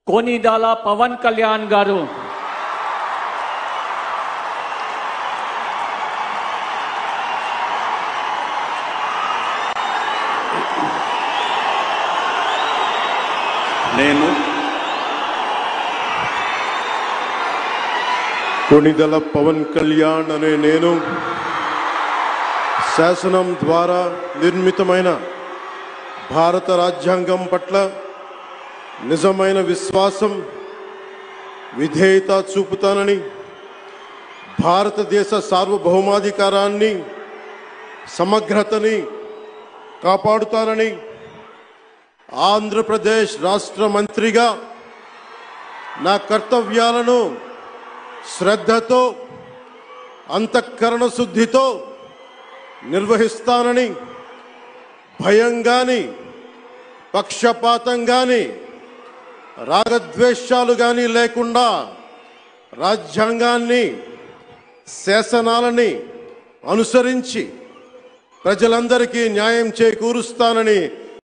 कोनिदाला पवन कल्याण गारू నేను कोनिदला पवन कल्याण अने नेनु शासनम द्वारा निर्मितमैन भारत राज्यांगम पट्ल निजमैन विश्वासम विधेयत चूपुताननि भारतदेश सार्वभौमाधिकारान्नि समग्रतनि कापाडुताननि आंध्र प्रदेश राष्ट्र मंत्रिगा ना कर्तव्याలను శ్రద్ధతో అంతఃకరణ శుద్ధితో నిర్వహిస్తానని భయం గాని పక్షపాతం గాని రాగద్వేషాలు గాని లేకుండా రాజ్యాంగాన్ని శాసనాలని అనుసరించి ప్రజలందరికీ న్యాయం చేకూరుస్తానని